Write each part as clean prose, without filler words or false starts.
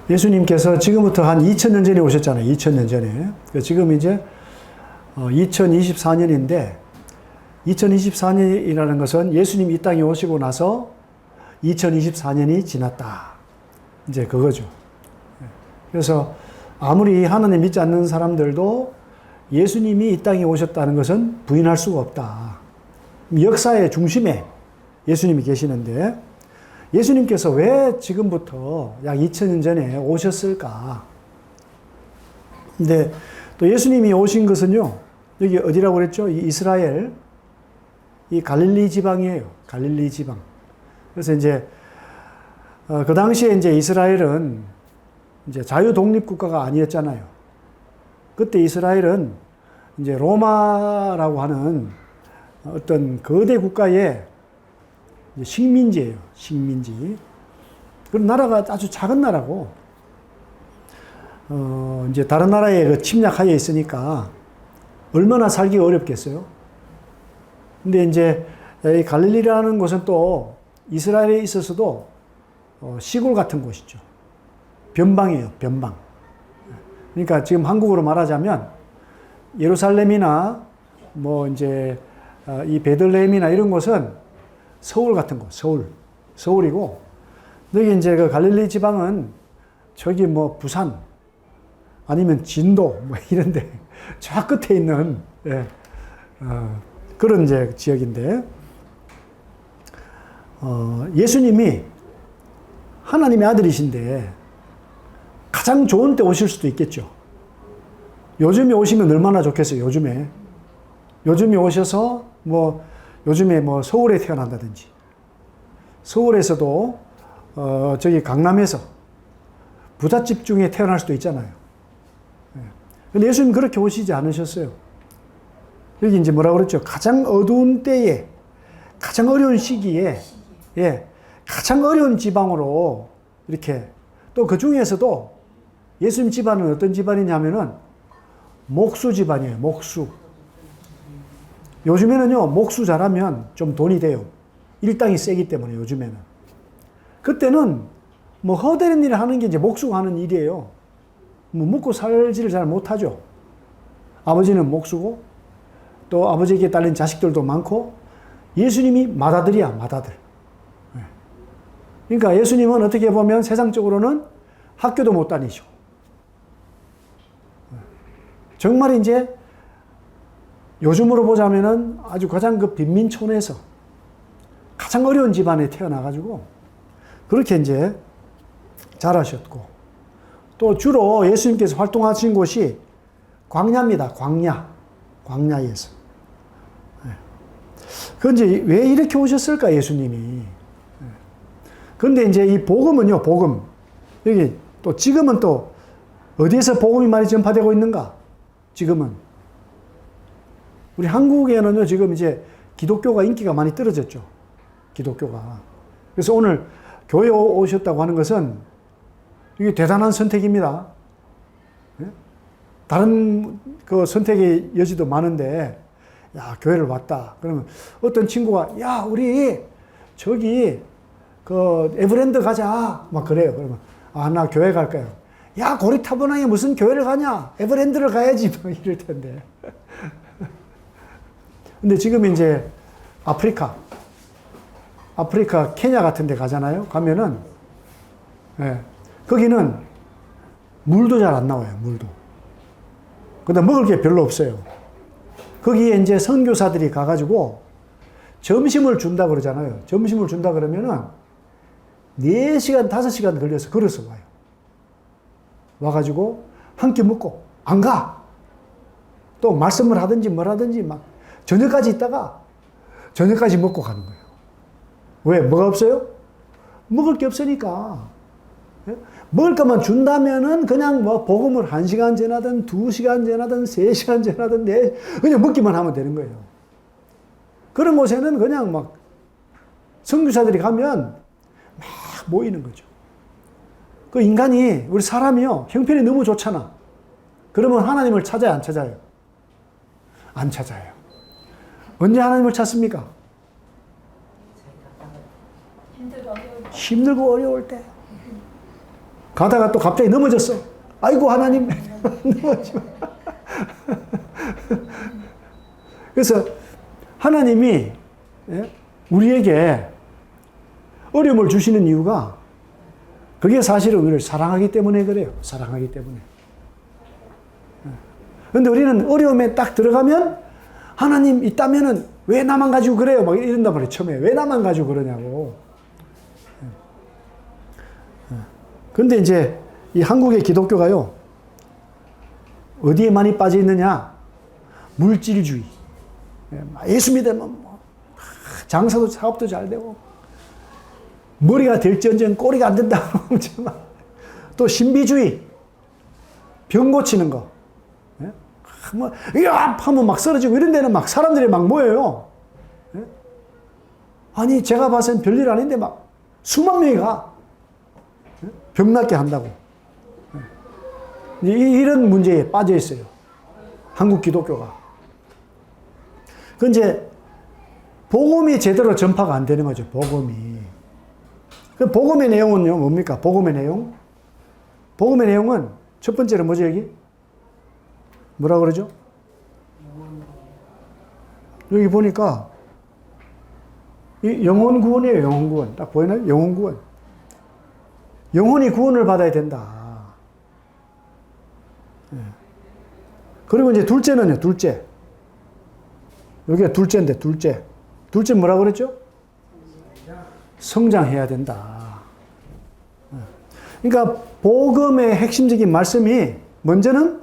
예수님께서 지금부터 한 2000년 전에 오셨잖아요. 2000년 전에. 지금 이제 2024년인데 2024년이라는 것은 예수님 이 땅에 오시고 나서 2024년이 지났다. 이제 그거죠. 그래서 아무리 하나님 믿지 않는 사람들도 예수님이 이 땅에 오셨다는 것은 부인할 수가 없다. 역사의 중심에 예수님이 계시는데 예수님께서 왜 지금부터 약 2000년 전에 오셨을까? 근데 또 예수님이 오신 것은요, 여기 어디라고 그랬죠? 이 이스라엘, 이 갈릴리 지방이에요. 갈릴리 지방. 그래서 이제, 그 당시에 이제 이스라엘은 이제 자유 독립 국가가 아니었잖아요. 그때 이스라엘은 이제 로마라고 하는 어떤 거대 국가의 식민지예요. 식민지. 그런 나라가 아주 작은 나라고, 이제 다른 나라에 그 침략하에 있으니까 얼마나 살기가 어렵겠어요. 근데 이제 이 갈릴리라는 곳은 또 이스라엘에 있어서도 시골 같은 곳이죠. 변방이에요. 변방. 그러니까 지금 한국으로 말하자면 예루살렘이나 뭐 이제 이 베들레헴이나 이런 곳은 서울 같은 곳, 서울이고, 여기 이제 그 갈릴리 지방은 저기 뭐 부산 아니면 진도 뭐 이런데 저 끝에 있는 그런 이제 지역인데, 예수님이 하나님의 아들이신데 가장 좋은 때 오실 수도 있겠죠. 요즘에 오시면 얼마나 좋겠어요. 요즘에 오셔서 뭐 요즘에 뭐 서울에 태어난다든지, 서울에서도 저기 강남에서 부잣집 중에 태어날 수도 있잖아요. 근데 예수님 그렇게 오시지 않으셨어요. 여기 이제 뭐라고 그랬죠? 가장 어두운 때에, 가장 어려운 시기에, 가장 어려운 지방으로 이렇게, 또 그 중에서도 예수님 집안은 어떤 집안이냐면은 목수 집안이에요. 목수. 요즘에는요, 목수 잘하면 좀 돈이 돼요. 일당이 세기 때문에 요즘에는. 그때는 뭐 허대는 일을 하는 게 이제 목수가 하는 일이에요. 뭐 먹고 살지를 잘 못하죠. 아버지는 목수고, 또 아버지에게 딸린 자식들도 많고, 예수님이 맏아들이야, 맏아들. 그러니까 예수님은 어떻게 보면 세상적으로는 학교도 못 다니시고, 정말 이제 요즘으로 보자면은 아주 가장 그 빈민촌에서 가장 어려운 집안에 태어나가지고 그렇게 이제 자라셨고, 또 주로 예수님께서 활동하신 곳이 광야입니다. 광야에서. 그런데 왜 이렇게 오셨을까, 예수님이? 그런데 이제 이 복음은요, 복음. 여기 또 지금은 또 어디에서 복음이 많이 전파되고 있는가? 지금은. 우리 한국에는요, 지금 이제 기독교가 인기가 많이 떨어졌죠. 기독교가. 그래서 오늘 교회 오셨다고 하는 것은 이게 대단한 선택입니다. 다른 그 선택의 여지도 많은데, 야, 교회를 왔다. 그러면 어떤 친구가, 야, 우리 저기 그 에버랜드 가자. 막 그래요. 그러면, 아, 나 교회 갈 거예요. 야, 고리타분하게 무슨 교회를 가냐? 에버랜드를 가야지. 막 이럴 텐데. 근데 지금 이제 아프리카 케냐 같은 데 가잖아요. 가면은, 거기는 물도 잘 안 나와요, 물도. 그다음 먹을 게 별로 없어요. 거기에 이제 선교사들이 가가지고 점심을 준다 그러잖아요. 점심을 준다 그러면은 4시간, 5시간 걸려서 걸어서 와요. 와가지고 한 끼 먹고 안 가. 또 말씀을 하든지 뭘 하든지 막 저녁까지 있다가 저녁까지 먹고 가는 거예요. 왜? 뭐가 없어요? 먹을 게 없으니까. 먹을 것만 준다면은 그냥 뭐 복음을 1시간 전하든 2시간 전하든 3시간 전하든 그냥 먹기만 하면 되는 거예요. 그런 곳에는 그냥 막 선교사들이 가면 막 모이는 거죠. 그 인간이, 우리 사람이요, 형편이 너무 좋잖아. 그러면 하나님을 찾아요, 안 찾아요? 안 찾아요. 언제 하나님을 찾습니까? 힘들고 어려울 때. 가다가 또 갑자기 넘어졌어. 아이고, 하나님. 넘어지마. 그래서 하나님이 우리에게 어려움을 주시는 이유가 그게 사실은 우리를 사랑하기 때문에 그래요. 사랑하기 때문에. 그런데 우리는 어려움에 딱 들어가면 하나님 있다면은 왜 나만 가지고 그래요? 막 이런단 말이에요. 처음에. 왜 나만 가지고 그러냐고. 그런데 이제 이 한국의 기독교가요. 어디에 많이 빠져 있느냐? 물질주의. 예수 믿으면 장사도 사업도 잘 되고 머리가 될지언정 꼬리가 안 된다고 또 신비주의. 병 고치는 거. 뭐, 야! 하면 막 쓰러지고 이런 데는 막 사람들이 막 모여요. 아니, 제가 봐서는 별일 아닌데 막 수만 명이 가. 병 낫게 한다고. 이런 문제에 빠져 있어요. 한국 기독교가. 그 이제 복음이 제대로 전파가 안 되는 거죠. 복음이. 그 복음의 내용은요, 뭡니까? 복음의 내용? 복음의 내용은 첫 번째로 뭐죠, 여기? 뭐라 그러죠? 여기 보니까 이 영혼 구원이에요. 영혼 구원. 딱 보이나요? 영혼 구원. 영혼이 구원을 받아야 된다. 그리고 이제 둘째는요. 둘째. 여기가 둘째인데 둘째. 둘째 뭐라 그랬죠? 성장해야 된다. 그러니까 복음의 핵심적인 말씀이 먼저는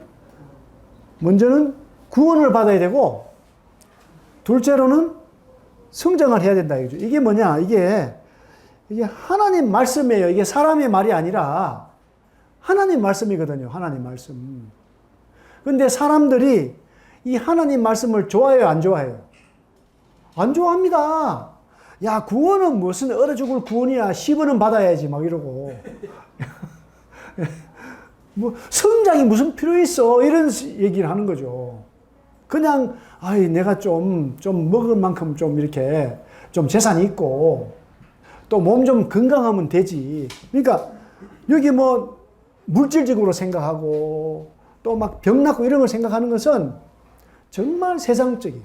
구원을 받아야 되고 둘째로는 성장을 해야 된다. 이게 뭐냐? 이게 하나님 말씀이에요. 이게 사람의 말이 아니라 하나님 말씀이거든요. 하나님 말씀. 근데 사람들이 이 하나님 말씀을 좋아해요? 안 좋아해요? 안 좋아합니다. 야, 구원은 무슨 얼어 죽을 구원이야. 10원은 받아야지. 막 이러고. 뭐, 성장이 무슨 필요 있어. 이런 얘기를 하는 거죠. 그냥, 아이, 내가 좀 먹을 만큼 좀 이렇게 좀 재산이 있고, 또 몸 좀 건강하면 되지. 그러니까, 여기 뭐, 물질적으로 생각하고, 또 막 병 낫고 이런 걸 생각하는 것은 정말 세상적이에요.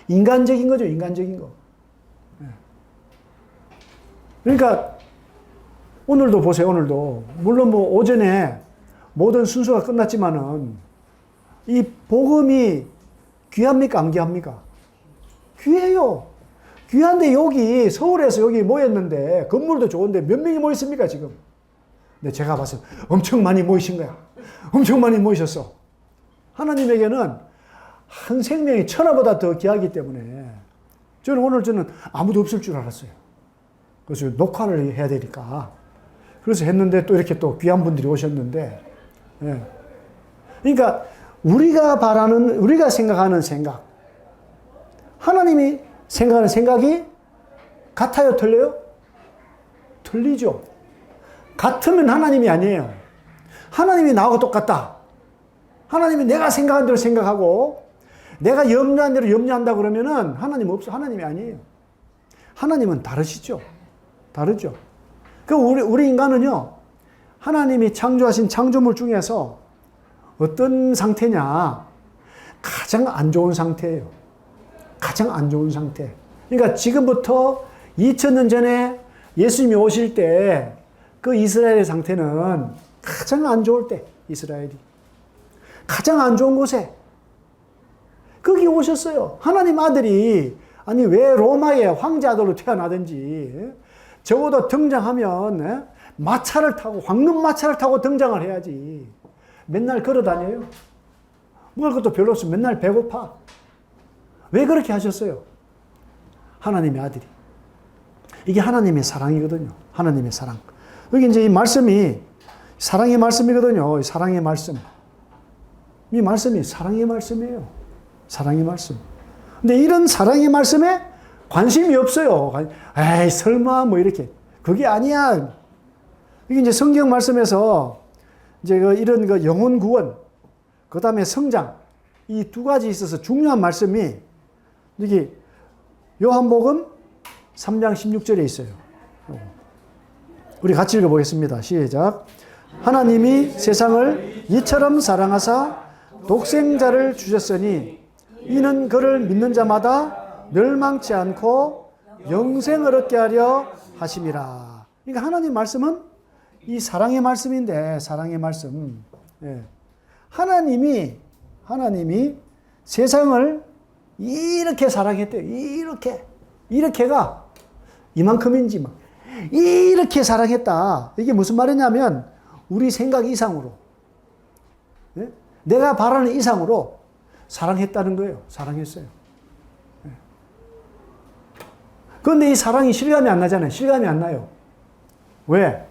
인간적인 거죠, 인간적인 거. 그러니까, 오늘도 보세요, 오늘도. 물론 뭐, 오전에 모든 순서가 끝났지만은, 이 복음이 귀합니까, 안 귀합니까? 귀해요. 귀한데 여기, 서울에서 여기 모였는데, 건물도 좋은데 몇 명이 모였습니까, 지금? 근데 제가 봤을 때 엄청 많이 모이신 거야. 엄청 많이 모이셨어. 하나님에게는 한 생명이 천하보다 더 귀하기 때문에 저는 아무도 없을 줄 알았어요. 그래서 녹화를 해야 되니까. 그래서 했는데 또 이렇게 또 귀한 분들이 오셨는데, 예. 그러니까 우리가 생각하는 생각, 하나님이 생각하는 생각이 같아요, 틀려요? 틀리죠. 같으면 하나님이 아니에요. 하나님이 나하고 똑같다. 하나님이 내가 생각한 대로 생각하고 내가 염려한 대로 염려한다 그러면은 하나님 없어. 하나님이 아니에요. 하나님은 다르시죠. 다르죠. 그 우리 인간은요, 하나님이 창조하신 창조물 중에서 어떤 상태냐? 가장 안 좋은 상태예요. 가장 안 좋은 상태. 그러니까 지금부터 2000년 전에 예수님이 오실 때 그 이스라엘의 상태는 가장 안 좋을 때, 이스라엘이. 가장 안 좋은 곳에 거기 오셨어요. 하나님 아들이, 아니 왜 로마의 황제 아들로 태어나든지 적어도 등장하면 마차를 타고, 황금 마차를 타고 등장을 해야지. 맨날 걸어 다녀요. 먹을 것도 별로 없어. 맨날 배고파. 왜 그렇게 하셨어요? 하나님의 아들이. 이게 하나님의 사랑이거든요. 하나님의 사랑. 여기 이제 이 말씀이 사랑의 말씀이거든요. 사랑의 말씀. 이 말씀이 사랑의 말씀이에요. 사랑의 말씀. 근데 이런 사랑의 말씀에 관심이 없어요. 에이, 설마, 뭐 이렇게. 그게 아니야. 이게 이제 성경 말씀에서 이제 이런 영혼 구원, 그 다음에 성장, 이 두 가지 있어서 중요한 말씀이 여기 요한복음 3장 16절에 있어요. 우리 같이 읽어보겠습니다. 시작. 하나님이 세상을 이처럼 사랑하사 독생자를 주셨으니 이는 그를 믿는 자마다 멸망치 않고 영생을 얻게 하려 하심이라. 그러니까 하나님 말씀은 이 사랑의 말씀인데, 사랑의 말씀. 예. 하나님이 세상을 이렇게 사랑했대요. 이렇게가 이만큼인지 막 이렇게 사랑했다. 이게 무슨 말이냐면 우리 생각 이상으로, 예? 내가 바라는 이상으로 사랑했다는 거예요. 사랑했어요. 예. 그런데 이 사랑이 실감이 안 나잖아요. 실감이 안 나요. 왜?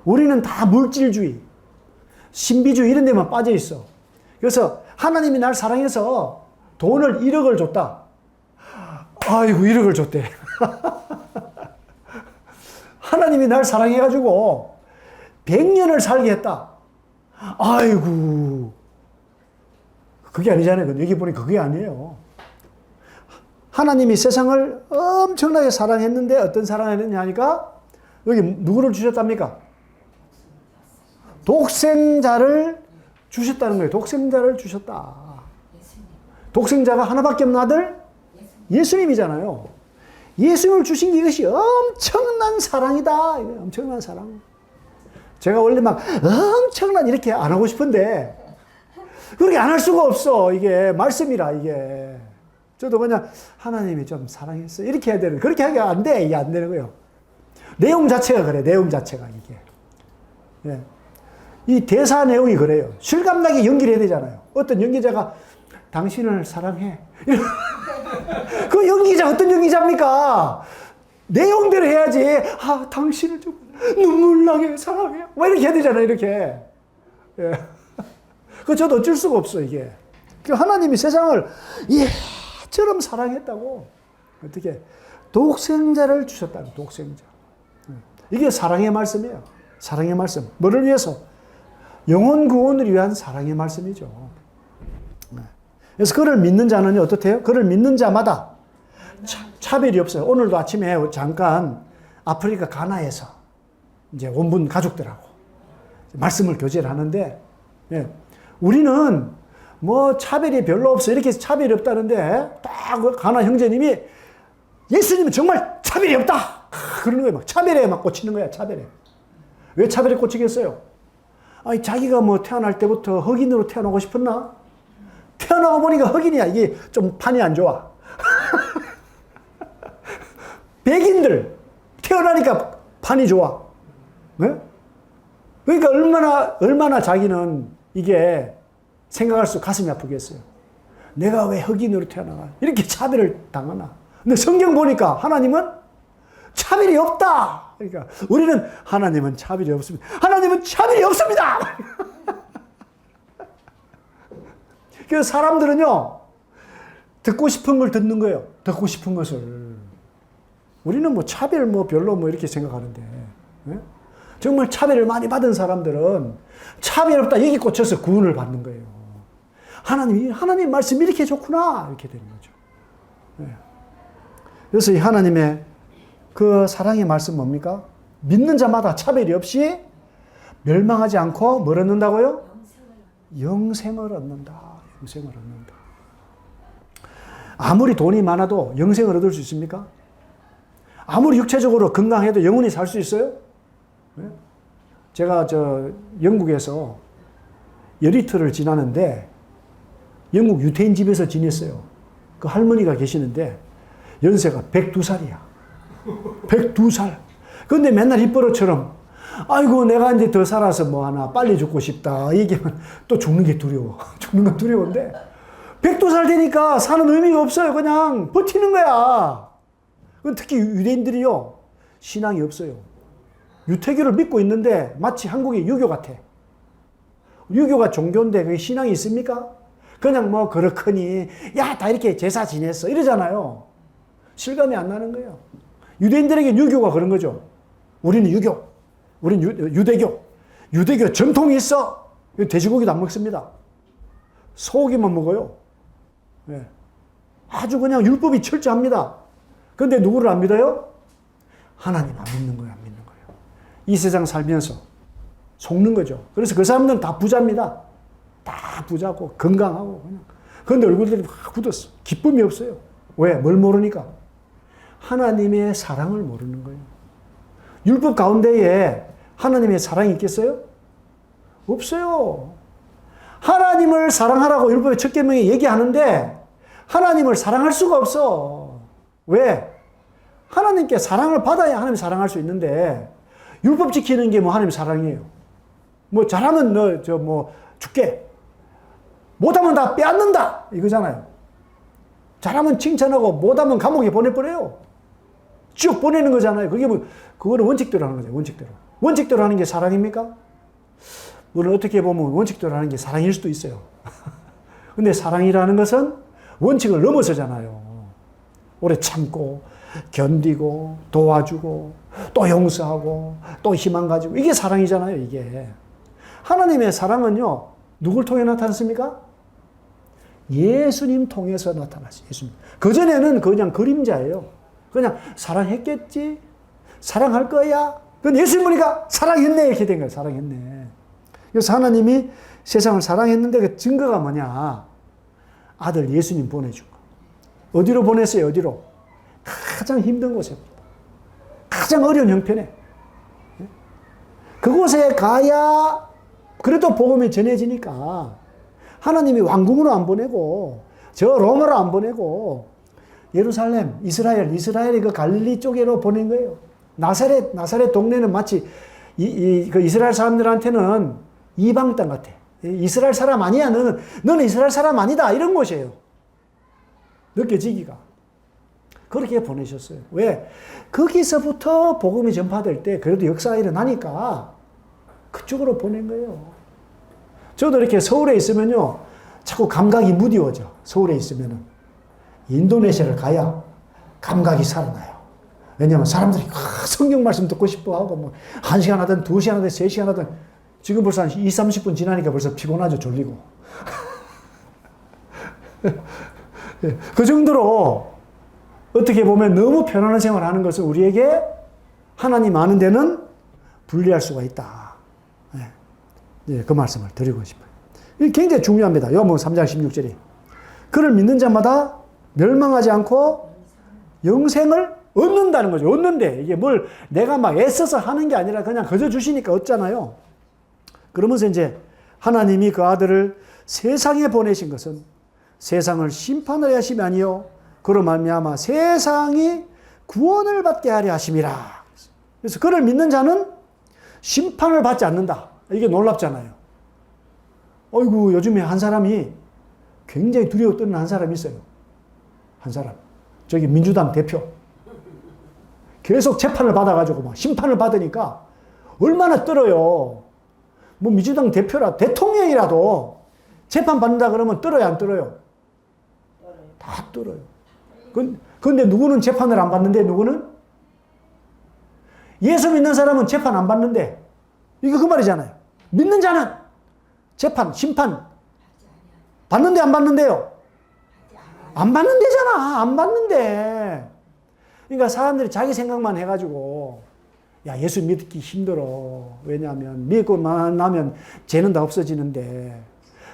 우리는 다 물질주의, 신비주의 이런 데만 빠져 있어. 그래서 하나님이 날 사랑해서 돈을 1억을 줬다. 아이고 1억을 줬대. 하나님이 날 사랑해가지고 100년을 살게 했다. 아이고 그게 아니잖아요. 여기 보니까 그게 아니에요. 하나님이 세상을 엄청나게 사랑했는데 어떤 사랑을 했느냐 하니까 여기 누구를 주셨답니까? 독생자를 주셨다는 거예요. 독생자를 주셨다. 독생자가 하나밖에 없는 아들? 예수님이잖아요. 예수님을 주신 게 이것이 엄청난 사랑이다. 엄청난 사랑. 제가 원래 막 엄청난 이렇게 안 하고 싶은데 그렇게 안 할 수가 없어. 이게 말씀이라 이게. 저도 그냥 하나님이 좀 사랑했어. 이렇게 해야 되는. 그렇게 하기가 안 돼. 이게 안 되는 거예요. 내용 자체가 그래. 내용 자체가 이게. 예. 이 대사 내용이 그래요. 실감나게 연기를 해야 되잖아요. 어떤 연기자가 당신을 사랑해. 그 연기자 어떤 연기자입니까? 내용대로 해야지. 아, 당신을 좀 눈물 나게 사랑해. 뭐 이렇게 해야 되잖아요. 이렇게. 예. 그 저도 어쩔 수가 없어 이게. 하나님이 세상을 얘처럼 사랑했다고. 어떻게? 독생자를 주셨다고. 독생자. 이게 사랑의 말씀이에요. 사랑의 말씀. 뭐를 위해서? 영혼 구원을 위한 사랑의 말씀이죠. 그래서 그를 믿는 자는 어떻대요? 그를 믿는 자마다 차별이 없어요. 오늘도 아침에 잠깐 아프리카 가나에서 이제 원분 가족들하고 말씀을 교제를 하는데, 예. 우리는 뭐 차별이 별로 없어. 이렇게 차별이 없다는데 딱 가나 형제님이 예수님은 정말 차별이 없다. 그러는 거예요. 막 차별에 막 꽂히는 거야. 차별에. 왜 차별에 꽂히겠어요? 아니, 자기가 뭐 태어날 때부터 흑인으로 태어나고 싶었나? 태어나고 보니까 흑인이야. 이게 좀 판이 안 좋아. 백인들 태어나니까 판이 좋아. 네? 그러니까 얼마나 자기는 이게 생각할 수 가슴이 아프겠어요. 내가 왜 흑인으로 태어나가? 이렇게 차별을 당하나? 근데 성경 보니까 하나님은 차별이 없다. 그러니까 우리는 하나님은 차별이 없습니다. 하나님은 차별이 없습니다. 그래서 사람들은요, 듣고 싶은 걸 듣는 거예요. 듣고 싶은 것을. 우리는 뭐 차별 뭐 별로 뭐 이렇게 생각하는데, 네? 정말 차별을 많이 받은 사람들은 차별 없다 여기 꽂혀서 구원을 받는 거예요. 하나님 말씀이 이렇게 좋구나 이렇게 되는 거죠. 네. 그래서 이 하나님의 그 사랑의 말씀 뭡니까? 믿는 자마다 차별이 없이 멸망하지 않고 뭘 얻는다고요? 영생을 얻는다. 영생을 얻는다. 아무리 돈이 많아도 영생을 얻을 수 있습니까? 아무리 육체적으로 건강해도 영원히 살 수 있어요? 네? 제가 영국에서 열이틀을 지나는데 영국 유태인 집에서 지냈어요. 그 할머니가 계시는데 연세가 102살이야. 102살. 근데 맨날 입버릇처럼 아이고 내가 이제 더 살아서 뭐 하나 빨리 죽고 싶다 얘기하면 또 죽는 게 두려워. 죽는 건 두려운데 102살 되니까 사는 의미가 없어요. 그냥 버티는 거야. 특히 유대인들이요. 신앙이 없어요. 유태교를 믿고 있는데 마치 한국의 유교 같아. 유교가 종교인데 그게 신앙이 있습니까? 그냥 뭐 그렇거니 야 다 이렇게 제사 지냈어 이러잖아요. 실감이 안 나는 거예요. 유대인들에게 유교가 그런 거죠. 우리는 유교. 우리는 유대교. 유대교 전통이 있어. 돼지고기도 안 먹습니다. 소고기만 먹어요. 네. 아주 그냥 율법이 철저합니다. 그런데 누구를 안 믿어요? 하나님 안 믿는 거예요. 안 믿는 거예요. 이 세상 살면서 속는 거죠. 그래서 그 사람들은 다 부자입니다. 다 부자고 건강하고 그냥. 그런데 얼굴들이 막 굳었어. 기쁨이 없어요. 왜? 뭘 모르니까? 하나님의 사랑을 모르는 거예요. 율법 가운데에 하나님의 사랑이 있겠어요? 없어요. 하나님을 사랑하라고 율법의 첫 계명에 얘기하는데 하나님을 사랑할 수가 없어. 왜? 하나님께 사랑을 받아야 하나님 사랑할 수 있는데 율법 지키는 게 뭐 하나님 사랑이에요. 뭐 잘하면 너 줄게. 못하면 다 빼앗는다 이거잖아요. 잘하면 칭찬하고 못하면 감옥에 보내버려요. 쭉 보내는 거잖아요. 그거는 원칙대로 하는 거죠. 원칙대로. 원칙대로 하는 게 사랑입니까? 물론 어떻게 보면 원칙대로 하는 게 사랑일 수도 있어요. 근데 사랑이라는 것은 원칙을 넘어서잖아요. 오래 참고 견디고 도와주고 또 용서하고 또 희망 가지고 이게 사랑이잖아요. 이게. 하나님의 사랑은요. 누굴 통해 나타났습니까? 예수님 통해서 나타났어요. 예수님. 그전에는 그냥 그림자예요. 그냥 사랑했겠지? 사랑할 거야? 그건 예수님 보니까 사랑했네 이렇게 된 거예요. 사랑했네. 그래서 하나님이 세상을 사랑했는데 그 증거가 뭐냐? 아들 예수님 보내준 거. 어디로 보냈어요? 어디로? 가장 힘든 곳에. 가장 어려운 형편에. 그곳에 가야 그래도 복음이 전해지니까 하나님이 왕궁으로 안 보내고 저 로마로 안 보내고 예루살렘, 이스라엘이 그 갈릴리 쪽으로 보낸 거예요. 나사렛 동네는 마치 그 이스라엘 사람들한테는 이방 땅 같아. 이스라엘 사람 아니야. 너는 이스라엘 사람 아니다. 이런 곳이에요. 느껴지기가. 그렇게 보내셨어요. 왜? 거기서부터 복음이 전파될 때 그래도 역사가 일어나니까 그쪽으로 보낸 거예요. 저도 이렇게 서울에 있으면요. 자꾸 감각이 무디워져. 서울에 있으면은. 인도네시아를 가야 감각이 살아나요. 왜냐하면 사람들이 성경 말씀 듣고 싶어 하고 뭐 1시간 하든 2시간 하든 3시간 하든 지금 벌써 한 20, 30분 지나니까 벌써 피곤하죠. 졸리고. 그 정도로 어떻게 보면 너무 편안한 생활을 하는 것은 우리에게 하나님 아는 데는 분리할 수가 있다. 네, 그 말씀을 드리고 싶어요. 이게 굉장히 중요합니다. 요한복음 3장 16절이. 그를 믿는 자마다 멸망하지 않고 영생을 얻는다는 거죠. 얻는데 이게 뭘 내가 막 애써서 하는 게 아니라 그냥 거저 주시니까 얻잖아요. 그러면서 이제 하나님이 그 아들을 세상에 보내신 것은 세상을 심판하려 하심이 아니요 그로 말미암아 세상이 구원을 받게 하려 하심이라. 그래서 그를 믿는 자는 심판을 받지 않는다. 이게 놀랍잖아요. 어이구 요즘에 한 사람이 굉장히 두려워 떠는 한 사람이 있어요. 한 사람. 저기 민주당 대표. 계속 재판을 받아가지고 막 심판을 받으니까 얼마나 떨어요. 뭐 민주당 대표라 대통령이라도 재판 받는다 그러면 떨어요 안 떨어요? 다 떨어요. 그런데 누구는 재판을 안 받는데 누구는? 예수 믿는 사람은 재판 안 받는데 이거 그 말이잖아요. 믿는 자는 재판, 심판 받는데 안 받는데요? 안 받는데잖아. 안 받는데. 그러니까 사람들이 자기 생각만 해가지고 야 예수 믿기 힘들어. 왜냐하면 믿고 나면 죄는 다 없어지는데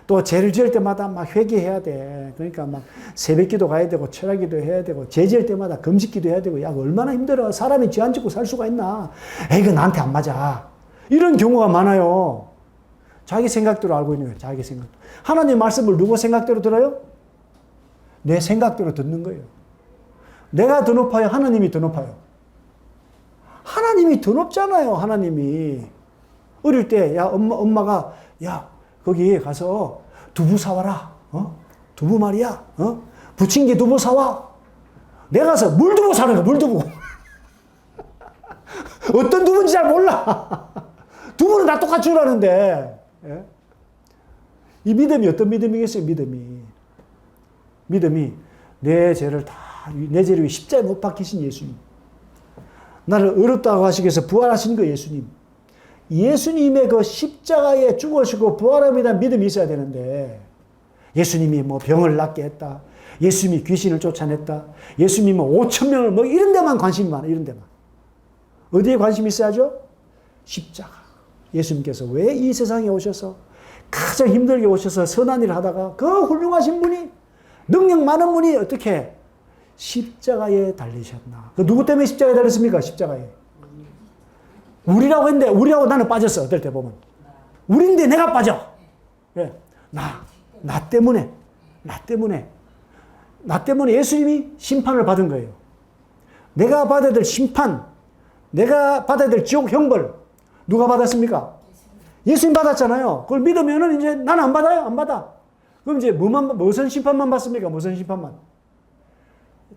또 죄를 지을 때마다 막 회개해야 돼. 그러니까 막 새벽기도 가야 되고 철학기도 해야 되고 죄 지을 때마다 금식기도 해야 되고 야 얼마나 힘들어. 사람이 죄 안 짓고 살 수가 있나. 에이 그 나한테 안 맞아. 이런 경우가 많아요. 자기 생각대로 알고 있는 거예요. 자기 생각. 하나님 말씀을 누구 생각대로 들어요? 내 생각대로 듣는 거예요. 내가 더 높아요? 하나님이 더 높아요? 하나님이 더 높잖아요. 하나님이. 어릴 때 야 엄마가 야 거기 가서 두부 사와라. 두부 말이야. 부침개 두부 사와. 내가 가서 물두부 사는 거야. 물두부. 어떤 두부인지 잘 몰라. 두부는 다 똑같이 주라는데. 예? 이 믿음이 어떤 믿음이겠어요? 믿음이 내 죄를 내 죄를 위해 십자가에 못 박히신 예수님. 나를 어렵다고 하시기 위해서 부활하신 그 예수님. 예수님의 그 십자가에 죽으시고 부활함에 대한 믿음이 있어야 되는데 예수님이 뭐 병을 낫게 했다. 예수님이 귀신을 쫓아냈다. 예수님이 뭐 5,000명을 뭐 이런 데만 관심이 많아. 이런 데만. 어디에 관심이 있어야죠? 십자가. 예수님께서 왜 이 세상에 오셔서 가장 힘들게 오셔서 선한 일을 하다가 그 훌륭하신 분이, 능력 많은 분이 어떻게 십자가에 달리셨나. 그 누구 때문에 십자가에 달렸습니까? 십자가에. 우리라고 했는데, 우리라고 나는 빠졌어. 어떨 때 보면. 우리인데 내가 빠져. 왜? 나 때문에 예수님이 심판을 받은 거예요. 내가 받아야 될 심판, 내가 받아야 될 지옥 형벌, 누가 받았습니까? 예수님 받았잖아요. 그걸 믿으면은 이제 나는 안 받아요? 안 받아. 그럼 이제 무슨 심판만 받습니까? 무슨 심판만?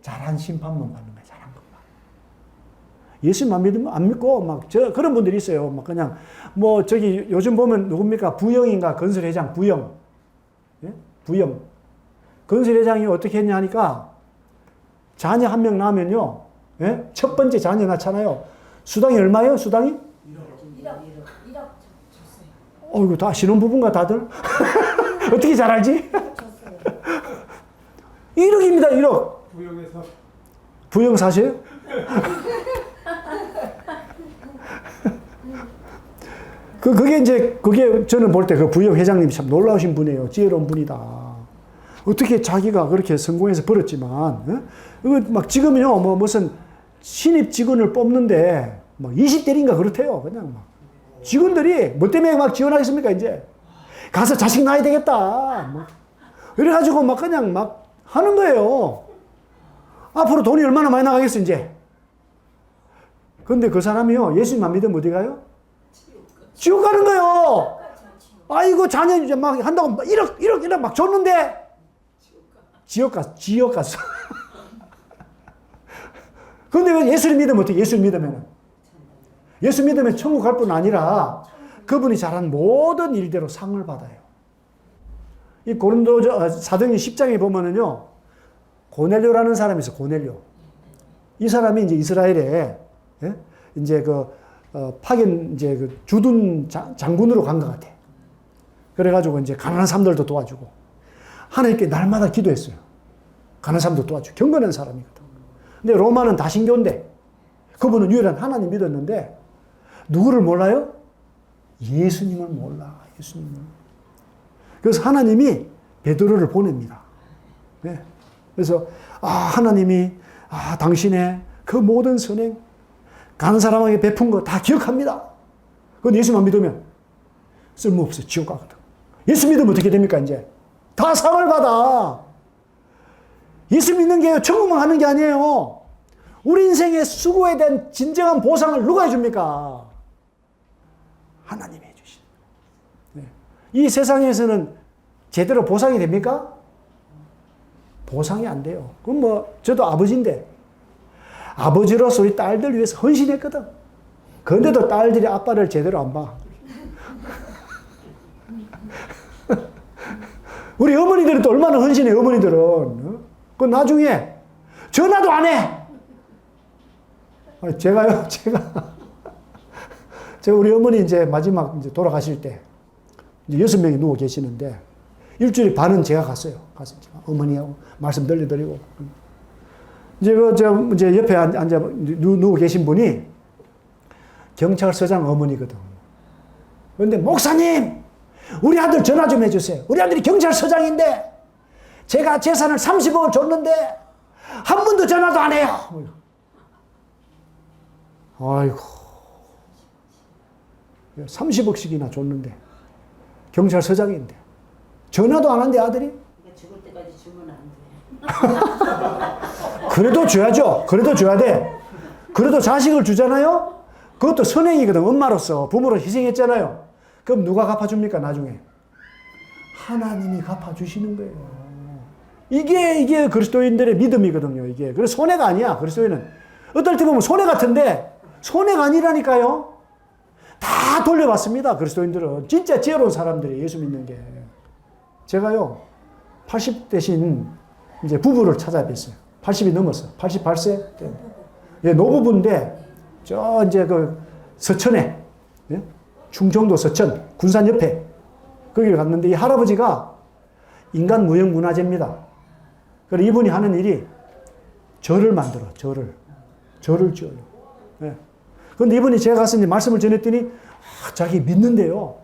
잘한 심판만 받는 거예요. 잘한 것만. 예수님 안 믿고, 그런 분들이 있어요. 그냥, 요즘 보면 누굽니까? 부영인가? 건설회장, 부영. 예? 부영. 건설회장이 어떻게 했냐 하니까, 자녀 한 명 낳으면요, 예? 첫 번째 자녀 낳잖아요. 수당이 얼마예요? 수당이? 1억 줬어요. 이거 다 신혼부부인가, 다들? 어떻게 잘 알지? 1억입니다, 1억. 부영에서. 부영 사세요? 그게 저는 볼 때 그 부영 회장님이 참 놀라우신 분이에요. 지혜로운 분이다. 어떻게 자기가 그렇게 성공해서 벌었지만, 이거 지금은요, 무슨 신입 직원을 뽑는데, 20대인가 그렇대요. 그냥 직원들이 뭐 때문에 지원하겠습니까, 이제? 가서 자식 낳아야 되겠다. 이래가지고 그냥 하는 거예요. 앞으로 돈이 얼마나 많이 나가겠어, 이제. 근데 그 사람이요, 예수님만 믿으면 어디 가요? 지옥 가는 거예요. 아이고, 자녀 이제 한다고 1억 줬는데, 지옥 갔어. 근데 왜 예수를 믿으면 어떻게? 예수를 믿으면. 예수 믿으면 천국 갈 뿐 아니라 그분이 잘한 모든 일대로 상을 받아요. 이 고린도 사도행전 10장에 보면은요, 고넬료라는 사람이 있어, 고넬료. 이 사람이 이제 이스라엘에, 예? 이제 파견, 주둔 장군으로 간 것 같아. 그래가지고 이제 가난한 사람들도 도와주고, 하나님께 날마다 기도했어요. 가난한 사람도 도와주고, 경건한 사람이거든. 근데 로마는 다신교인데, 그분은 유일한 하나님 믿었는데, 누구를 몰라요? 예수님을 몰라, 예수님을. 그래서 하나님이 베드로를 보냅니다. 네. 그래서, 하나님이, 당신의 그 모든 선행, 가는 사람에게 베푼 거 다 기억합니다. 그건 예수만 믿으면 쓸모없어. 지옥 가거든. 예수 믿으면 어떻게 됩니까, 이제? 다 상을 받아. 예수 믿는 게 천국만 하는 게 아니에요. 우리 인생의 수고에 대한 진정한 보상을 누가 해줍니까? 하나님이 해주신. 네. 이 세상에서는 제대로 보상이 됩니까? 보상이 안 돼요. 그럼 저도 아버지인데, 아버지로서 우리 딸들 위해서 헌신했거든. 그런데도 딸들이 아빠를 제대로 안 봐. 우리 어머니들은 또 얼마나 헌신해, 어머니들은. 그 나중에 전화도 안 해. 제가 우리 어머니 이제 마지막 이제 돌아가실 때, 이제 6명이 누워 계시는데, 일주일에 반은 제가 갔어요. 가서 어머니하고 말씀 들려드리고. 이제 옆에 앉아 누워 계신 분이 경찰서장 어머니거든. 그런데 목사님, 우리 아들 전화 좀 해주세요. 우리 아들이 경찰서장인데 제가 재산을 30억을 줬는데 한 번도 전화도 안 해요. 아이고, 30억씩이나 줬는데 경찰서장인데 전화도 안 한대, 아들이. 죽을 때까지 주면 안 돼. 그래도 줘야죠. 그래도 줘야 돼. 그래도 자식을 주잖아요. 그것도 선행이거든. 엄마로서 부모로 희생했잖아요. 그럼 누가 갚아줍니까, 나중에? 하나님이 갚아주시는 거예요. 이게 그리스도인들의 믿음이거든요, 이게. 그래서 손해가 아니야, 그리스도인은. 어떨 때 보면 손해 같은데, 손해가 아니라니까요. 다 돌려받습니다, 그리스도인들은. 진짜 지혜로운 사람들이 예수 믿는 게. 제가요, 80대신 이제 부부를 찾아뵀어요. 80이 넘었어. 88세? 예, 노부부인데, 이제 서천에, 예? 충청도 서천, 군산 옆에, 거기를 갔는데, 이 할아버지가 인간 무형문화재입니다. 그래서 이분이 하는 일이 절을 만들어, 절을 지어요. 예. 근데 이분이 제가 가서 이제 말씀을 전했더니, 자기 믿는데요.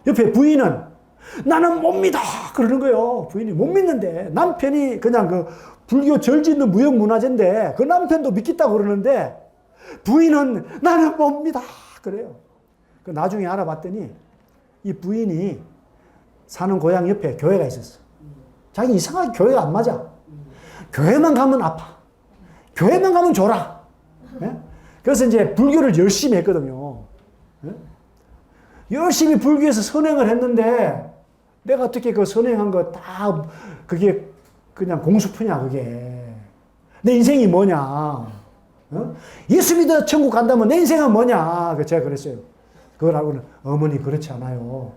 옆에 부인은 나는 못 믿어 그러는 거예요. 부인이 못 믿는데 남편이 그냥 그 불교 절짓는 무형문화재인데 그 남편도 믿겠다고 그러는데 부인은 나는 못 믿어 그래요. 그 나중에 알아봤더니 이 부인이 사는 고향 옆에 교회가 있었어. 자기 이상하게 교회가 안 맞아. 교회만 가면 아파. 교회만 가면 졸아. 예? 그래서 이제 불교를 열심히 했거든요. 예? 열심히 불교에서 선행을 했는데 내가 어떻게 그 선행한 거 다 그게 그냥 공수푸냐 그게. 내 인생이 뭐냐. 어? 예수 믿어 천국 간다면 내 인생은 뭐냐. 제가 그랬어요. 그걸 알고는 어머니 그렇지 않아요.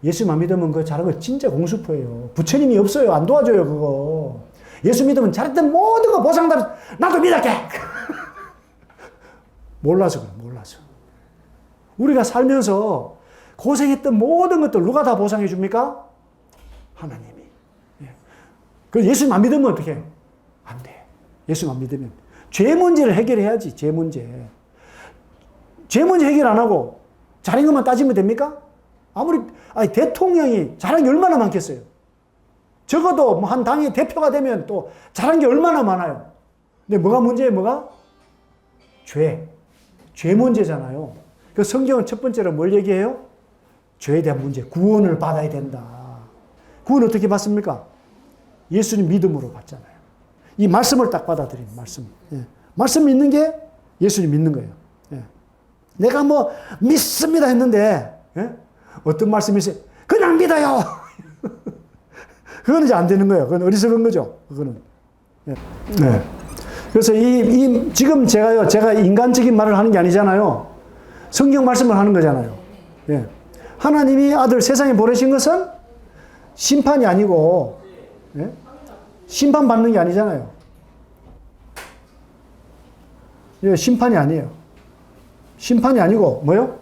예수만 믿으면 그거 잘한 거 진짜 공수표예요. 부처님이 없어요. 안 도와줘요 그거. 예수 믿으면 잘했던 모든 거 보상받아. 나도 믿을게. 몰라서 그래. 몰라서. 우리가 살면서 고생했던 모든 것들 누가 다 보상해 줍니까? 하나님이. 예. 그 예수만 믿으면 어떻게 해? 안 돼. 예수만 믿으면. 죄 문제를 해결해야지. 죄 문제. 죄 문제 해결 안 하고 잘한 것만 따지면 됩니까? 아니 대통령이 잘한 게 얼마나 많겠어요. 적어도 한 당의 대표가 되면 또 잘한 게 얼마나 많아요. 근데 뭐가 문제예요? 뭐가? 죄. 죄 문제잖아요. 그 성경은 첫 번째로 뭘 얘기해요? 죄에 대한 문제. 구원을 받아야 된다. 구원 어떻게 받습니까? 예수님 믿음으로 받잖아요. 이 말씀을 딱 받아들이는 말씀. 예. 말씀 믿는 게 예수님 믿는 거예요. 예. 내가 뭐 믿습니다 했는데 예? 어떤 말씀이 있어요? 그냥 믿어요. 그건 이제 안 되는 거예요. 그건 어리석은 거죠. 그거는. 예. 네. 그래서 지금 제가 인간적인 말을 하는 게 아니잖아요. 성경 말씀을 하는 거잖아요. 예. 하나님이 아들 세상에 보내신 것은 심판이 아니고, 예? 심판받는 게 아니잖아요. 예, 심판이 아니에요. 심판이 아니고, 뭐요?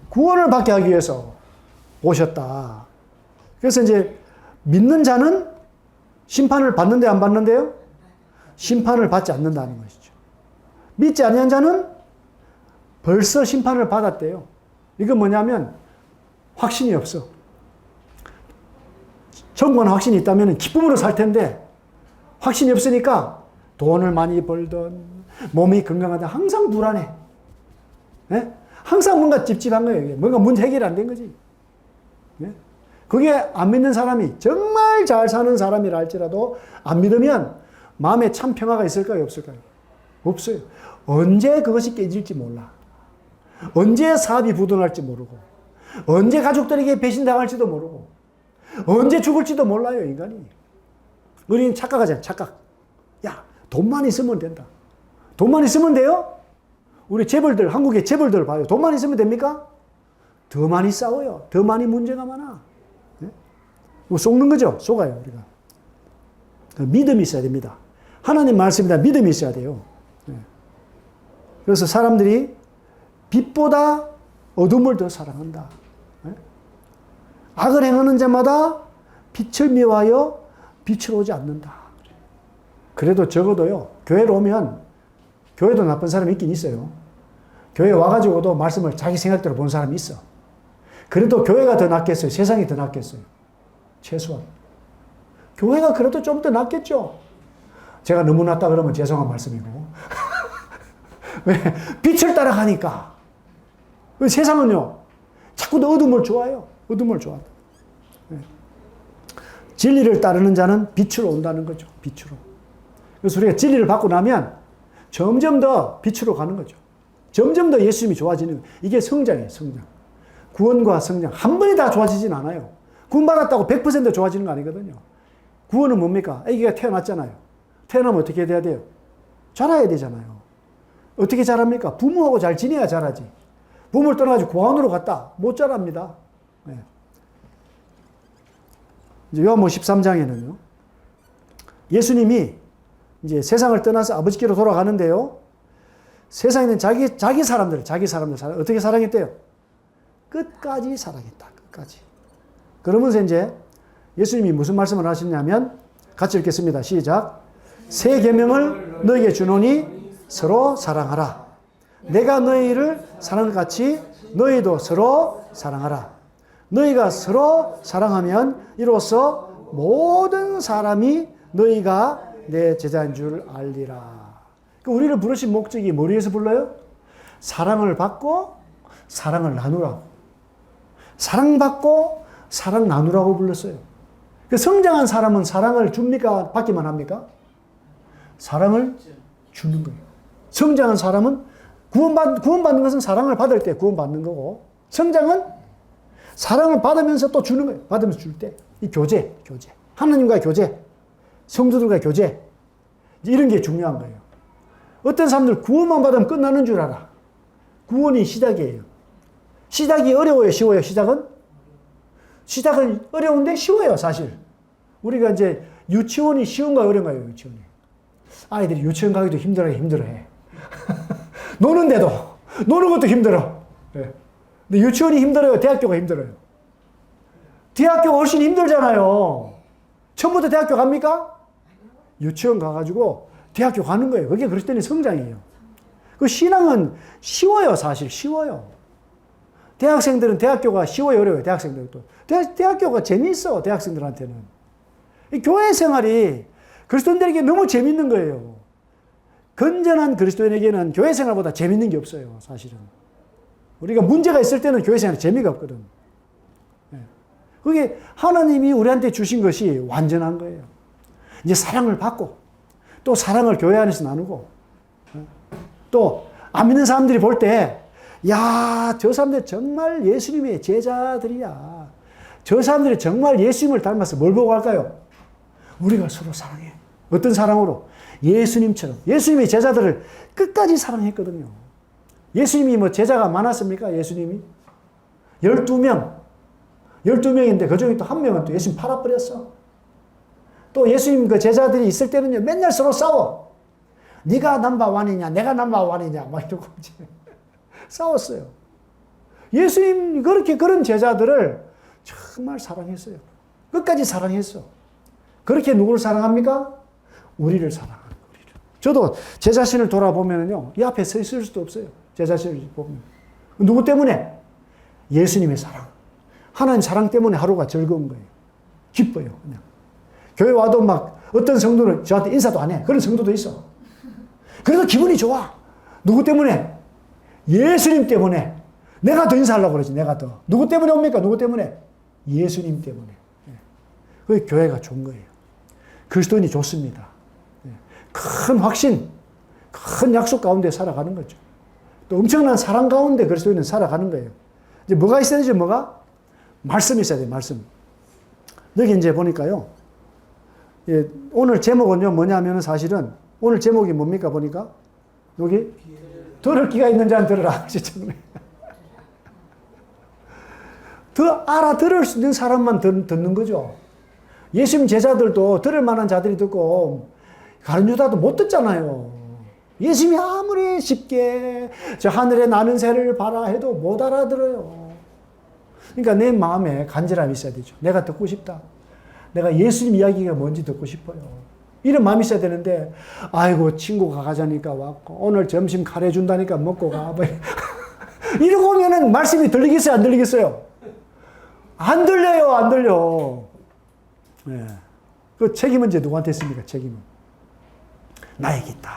구원을 받게 하기 위해서 오셨다. 그래서 이제 믿는 자는 심판을 받는데 안 받는데요? 심판을 받지 않는다는 것이죠. 믿지 아니한 자는 벌써 심판을 받았대요. 이건 뭐냐면 확신이 없어. 천국은 확신이 있다면 기쁨으로 살 텐데 확신이 없으니까 돈을 많이 벌든 몸이 건강하든 항상 불안해. 네? 항상 뭔가 찝찝한 거예요. 이게. 뭔가 문제 해결이 안 된 거지. 네? 그게 안 믿는 사람이 정말 잘 사는 사람이라 할지라도 안 믿으면 마음에 참 평화가 있을까요? 없을까요? 없어요. 언제 그것이 깨질지 몰라. 언제 사업이 부도날지 모르고 언제 가족들에게 배신당할지도 모르고 언제 죽을지도 몰라요. 인간이. 우리는 착각하잖아요. 착각. 야, 돈만 있으면 된다. 돈만 있으면 돼요? 우리 재벌들, 한국의 재벌들 봐요. 돈만 있으면 됩니까? 더 많이 싸워요. 더 많이 문제가 많아. 네? 속는 거죠. 속아요, 우리가. 믿음이 있어야 됩니다. 하나님 말씀이다. 믿음이 있어야 돼요. 네. 그래서 사람들이 빛보다 어둠을 더 사랑한다. 네? 악을 행하는 자마다 빛을 미워하여 빛을 오지 않는다. 그래도 적어도요, 교회로 오면 교회도 나쁜 사람이 있긴 있어요. 교회 와가지고도 말씀을 자기 생각대로 본 사람이 있어. 그래도 교회가 더 낫겠어요? 세상이 더 낫겠어요? 최소한. 교회가 그래도 좀 더 낫겠죠? 제가 너무 낫다 그러면 죄송한 말씀이고. 왜? 빛을 따라가니까. 세상은요, 자꾸 더 어둠을 좋아해요. 어둠을 좋아한다. 진리를 따르는 자는 빛으로 온다는 거죠. 빛으로. 그래서 우리가 진리를 받고 나면 점점 더 빛으로 가는 거죠. 점점 더 예수님이 좋아지는 거예요. 이게 성장이에요. 성장. 구원과 성장. 한 번에 다 좋아지진 않아요. 구원받았다고 100% 좋아지는 거 아니거든요. 구원은 뭡니까? 아기가 태어났잖아요. 태어나면 어떻게 돼야 돼요? 자라야 되잖아요. 어떻게 자랍니까? 부모하고 잘 지내야 자라지. 부모를 떠나가지고 고아원으로 갔다. 못 자랍니다. 네. 이제 요한복음 13장에는요. 예수님이 이제 세상을 떠나서 아버지께로 돌아가는데요. 세상에 있는 자기 사람들 어떻게 사랑했대요? 끝까지 사랑했다. 끝까지. 그러면서 이제 예수님이 무슨 말씀을 하셨냐면 같이 읽겠습니다. 시작. 새 계명을 너에게 주노니 서로 사랑하라. 내가 너희를 사랑한 것 같이 너희도 서로 사랑하라. 너희가 서로 사랑하면 이로써 모든 사람이 너희가 내 제자인 줄 알리라. 우리를 부르신 목적이 뭘 위해서 불러요? 사랑을 받고 사랑을 나누라고. 사랑받고 사랑 나누라고 불렀어요. 성장한 사람은 사랑을 줍니까? 받기만 합니까? 사랑을 주는 거예요. 성장한 사람은 구원받는 것은 사랑을 받을 때 구원받는 거고, 성장은 사랑을 받으면서 또 주는 거예요. 받으면서 줄 때. 이 교제. 하나님과의 교제, 성도들과의 교제. 이런 게 중요한 거예요. 어떤 사람들 구원만 받으면 끝나는 줄 알아. 구원이 시작이에요. 시작이 어려워요, 쉬워요? 시작은 어려운데 쉬워요, 사실. 우리가 이제 유치원이 쉬운가요, 어려운가요, 유치원이? 아이들이 유치원 가기도 힘들어해. 노는 것도 힘들어. 네. 근데 유치원이 힘들어요, 대학교가 힘들어요? 대학교가 훨씬 힘들잖아요. 처음부터 대학교 갑니까? 유치원 가가지고 대학교 가는 거예요. 그게 그럴 때는 성장이에요. 그 신앙은 쉬워요, 사실. 쉬워요. 대학생들은 대학교가 쉬워요, 어려워요? 대학생들도. 대학교가 재미있어, 대학생들한테는. 이 교회 생활이 그리스도인들에게 너무 재밌는 거예요. 건전한 그리스도인에게는 교회 생활보다 재밌는 게 없어요, 사실은. 우리가 문제가 있을 때는 교회 생활에 재미가 없거든. 그게 하나님이 우리한테 주신 것이 완전한 거예요. 이제 사랑을 받고, 또 사랑을 교회 안에서 나누고, 또 안 믿는 사람들이 볼 때, 야, 저 사람들 정말 예수님의 제자들이야. 저 사람들이 정말 예수님을 닮아서 뭘 보고 할까요? 우리가 서로 사랑해. 어떤 사랑으로? 예수님처럼. 예수님의 제자들을 끝까지 사랑했거든요. 예수님이 뭐 제자가 많았습니까? 예수님이? 12명. 12명인데 그 중에 또 한 명은 또 예수님 팔아버렸어. 또 예수님 그 제자들이 있을 때는요, 맨날 서로 싸워. 네가 넘버원이냐, 내가 넘버원이냐, 막 이러고 이제 싸웠어요. 예수님 그런 제자들을 정말 사랑했어요. 끝까지 사랑했어. 그렇게 누구를 사랑합니까? 우리를 사랑하는 우리를. 저도 제 자신을 돌아보면요, 이 앞에 서 있을 수도 없어요. 제 자신을 보면. 누구 때문에? 예수님의 사랑. 하나님 사랑 때문에 하루가 즐거운 거예요. 기뻐요, 그냥. 교회 와도 막 어떤 성도는 저한테 인사도 안 해. 그런 성도도 있어. 그래도 기분이 좋아. 누구 때문에? 예수님 때문에. 내가 더 인사하려고 그러지, 내가 더. 누구 때문에 옵니까? 누구 때문에? 예수님 때문에. 그게 교회가 좋은 거예요. 그리스도인이 좋습니다. 큰 확신, 큰 약속 가운데 살아가는 거죠. 또 엄청난 사랑 가운데 그리스도인은 살아가는 거예요. 이제 뭐가 있어야 되죠, 뭐가? 말씀이 있어야 돼요, 말씀. 여기 이제 보니까요. 예, 오늘 제목은요, 뭐냐면은 사실은, 오늘 제목이 뭡니까, 보니까? 여기? 들을 귀가 있는 자는 들으라. 더 알아들을 수 있는 사람만 듣는 거죠. 예수님 제자들도 들을 만한 자들이 듣고, 가룟유다도 못 듣잖아요. 예수님이 아무리 쉽게 저 하늘에 나는 새를 봐라 해도 못 알아들어요. 그러니까 내 마음에 간절함이 있어야 되죠. 내가 듣고 싶다. 내가 예수님 이야기가 뭔지 듣고 싶어요. 이런 마음이 있어야 되는데, 아이고, 친구가 가자니까 왔고, 오늘 점심 카레 준다니까 먹고 가. 이러고 오면은 말씀이 들리겠어요, 안 들리겠어요? 안 들려요, 안 들려. 네. 그 책임은 이제 누구한테 있습니까, 책임은? 나에게 있다.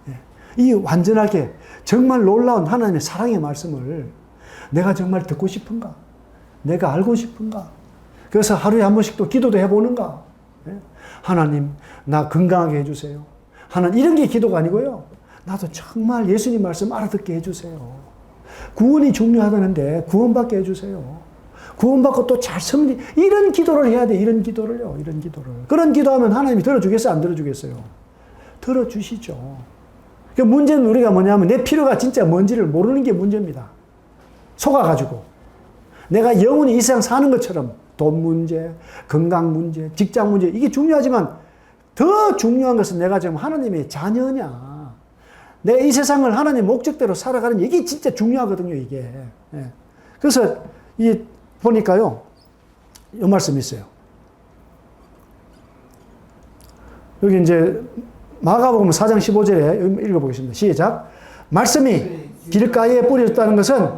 네. 이 완전하게, 정말 놀라운 하나님의 사랑의 말씀을 내가 정말 듣고 싶은가? 내가 알고 싶은가? 그래서 하루에 한 번씩 또 기도도 해보는가? 네? 하나님, 나 건강하게 해주세요. 하나님, 이런 게 기도가 아니고요. 나도 정말 예수님 말씀 알아듣게 해주세요. 구원이 중요하다는데 구원받게 해주세요. 구원받고 또 잘 이런 기도를 해야 돼. 이런 기도를요. 이런 기도를. 그런 기도하면 하나님이 들어주겠어요? 안 들어주겠어요? 들어주시죠. 그 문제는 우리가 뭐냐면 내 필요가 진짜 뭔지를 모르는 게 문제입니다. 속아가지고. 내가 영원히 이 세상 사는 것처럼 돈 문제, 건강 문제, 직장 문제, 이게 중요하지만 더 중요한 것은 내가 지금 하나님의 자녀냐. 내가 이 세상을 하나님의 목적대로 살아가는 이게 진짜 중요하거든요, 이게. 예. 그래서 이 보니까요, 이 말씀이 있어요. 여기 이제 마가복음 4장 15절에 읽어보겠습니다. 시작. 말씀이 길가에 뿌려졌다는 것은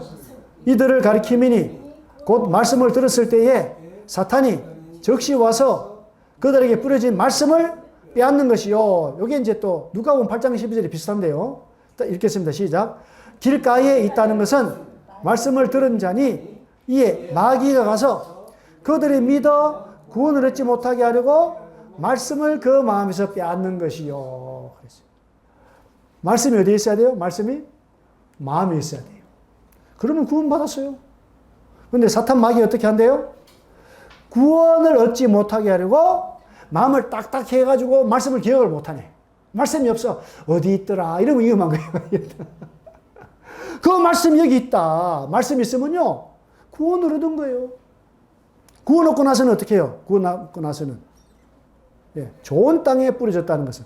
이들을 가리킴이니 곧 말씀을 들었을 때에 사탄이 즉시 와서 그들에게 뿌려진 말씀을 빼앗는 것이요. 이게 이제 또 누가복음 8장 12절이 비슷한데요. 읽겠습니다. 시작. 길가에 있다는 것은 말씀을 들은 자니 이에 마귀가 가서 그들이 믿어 구원을 얻지 못하게 하려고 말씀을 그 마음에서 빼앗는 것이요. 그랬어요. 말씀이 어디에 있어야 돼요? 말씀이 마음에 있어야 돼요. 그러면 구원 받았어요. 그런데 사탄 마귀가 어떻게 한대요? 구원을 얻지 못하게 하려고 마음을 딱딱 해가지고 말씀을 기억을 못하네. 말씀이 없어. 어디 있더라? 이러면 위험한 거예요. 그 말씀이 여기 있다. 말씀이 있으면요. 구원을 얻은 거예요. 구원 얻고 나서는 어떻게 해요? 구원 얻고 나서는. 예, 좋은 땅에 뿌려졌다는 것은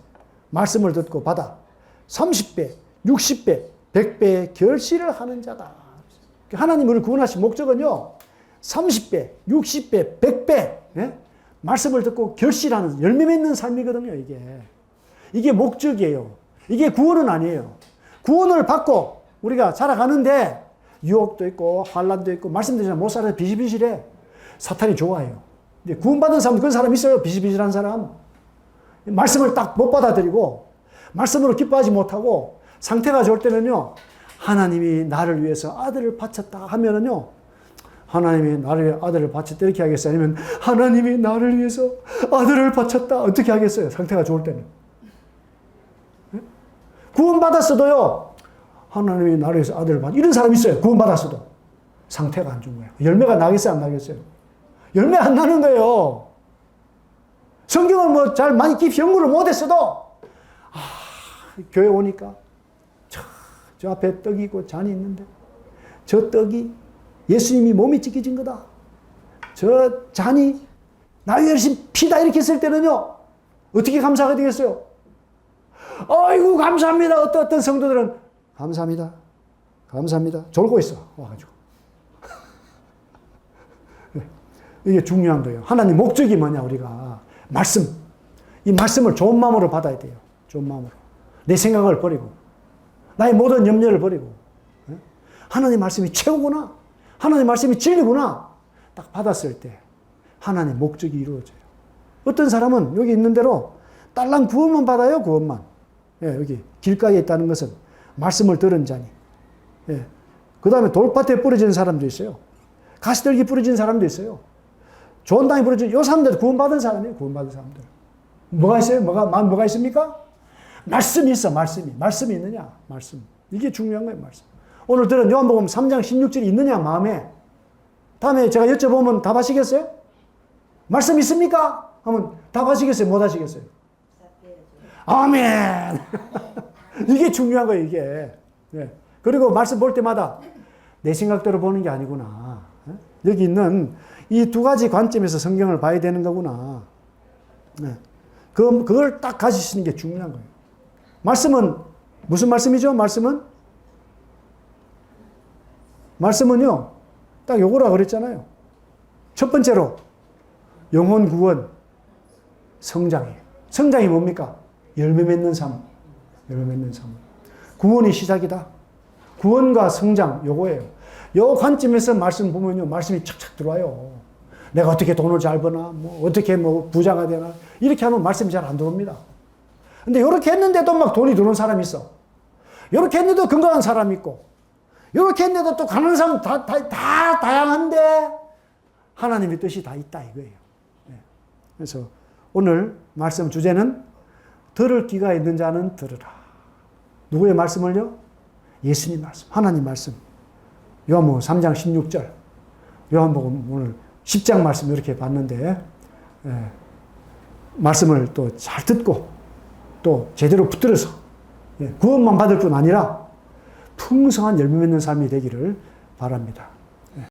말씀을 듣고 받아 30배, 60배, 100배의 결실을 하는 자다. 하나님 우리를 구원하신 목적은요. 30배, 60배, 100배 예? 말씀을 듣고 결실하는 열매 맺는 삶이거든요. 이게 목적이에요. 이게 구원은 아니에요. 구원을 받고 우리가 살아가는데 유혹도 있고 환난도 있고 말씀대로 못 살아서 비실비실해. 사탄이 좋아해요. 근데 구원받은 사람 그런 사람 있어요. 비실비실한 사람. 말씀을 딱 못 받아들이고 말씀으로 기뻐하지 못하고 상태가 좋을 때는요. 하나님이 나를 위해서 아들을 바쳤다 하면은요. 하나님이 나를 위해 아들을 바쳤다 이렇게 하겠어요? 아니면 하나님이 나를 위해서 아들을 바쳤다 어떻게 하겠어요? 상태가 좋을 때는. 구원받았어도요. 하나님이 나를 위해서 아들을 바쳤다 이런 사람 있어요. 구원받았어도. 상태가 안 좋은 거예요. 열매가 나겠어요? 안 나겠어요? 열매 안 나는 거예요. 성경을 뭐 잘 많이 깊이 연구를 못했어도 교회 오니까 저 앞에 떡이 있고 잔이 있는데 저 떡이 예수님이 몸이 찢겨진 거다. 저 잔이 나의 열심 피다 이렇게 했을 때는요. 어떻게 감사가 되겠어요? 아이고 감사합니다. 어떤 성도들은 감사합니다. 감사합니다. 졸고 있어. 와가지고. 이게 중요한 거예요. 하나님 목적이 뭐냐 우리가. 말씀. 이 말씀을 좋은 마음으로 받아야 돼요. 좋은 마음으로. 내 생각을 버리고 나의 모든 염려를 버리고 하나님 말씀이 최고구나. 하나님 말씀이 진리구나. 딱 받았을 때 하나님의 목적이 이루어져요. 어떤 사람은 여기 있는 대로 딸랑 구원만 받아요. 구원만. 예, 여기 길가에 있다는 것은 말씀을 들은 자니. 예. 그 다음에 돌밭에 뿌려진 사람도 있어요. 가시떨기 뿌려진 사람도 있어요. 좋은 땅에 뿌려진 이 사람들 구원받은 사람이에요. 구원받은 사람들. 뭐가 있어요? 뭐가 있습니까? 말씀이 있어. 말씀이 있느냐? 말씀. 이게 중요한 거예요. 말씀. 오늘 들은 요한복음 3장 16절이 있느냐? 마음에. 다음에 제가 여쭤보면 답하시겠어요? 말씀 있습니까? 하면 답하시겠어요? 못 하시겠어요? 아멘. 이게 중요한 거예요. 이게. 네. 그리고 말씀 볼 때마다 내 생각대로 보는 게 아니구나. 여기 있는 이 두 가지 관점에서 성경을 봐야 되는 거구나. 네. 그걸 딱 가지시는 게 중요한 거예요. 말씀은 무슨 말씀이죠? 말씀은요. 딱 요거라 그랬잖아요. 첫 번째로 영혼 구원, 성장이에요. 성장이 뭡니까? 열매 맺는 삶. 열매 맺는 삶. 구원이 시작이다. 구원과 성장 요거예요. 요 관점에서 말씀 보면요. 말씀이 착착 들어와요. 내가 어떻게 돈을 잘 버나, 어떻게 부자가 되나, 이렇게 하면 말씀이 잘 안 들어옵니다. 근데 이렇게 했는데도 막 돈이 들어오는 사람이 있어. 이렇게 했는데도 건강한 사람이 있고, 이렇게 했는데도 또 가난한 사람 다 다양한데, 하나님의 뜻이 다 있다 이거예요. 네. 그래서 오늘 말씀 주제는 들을 귀가 있는 자는 들으라. 누구의 말씀을요? 예수님 말씀, 하나님 말씀. 요한복음 3장 16절, 요한복음 오늘 10장 말씀 이렇게 봤는데 말씀을 또 잘 듣고 또 제대로 붙들어서 구원만 받을 뿐 아니라 풍성한 열매 맺는 삶이 되기를 바랍니다.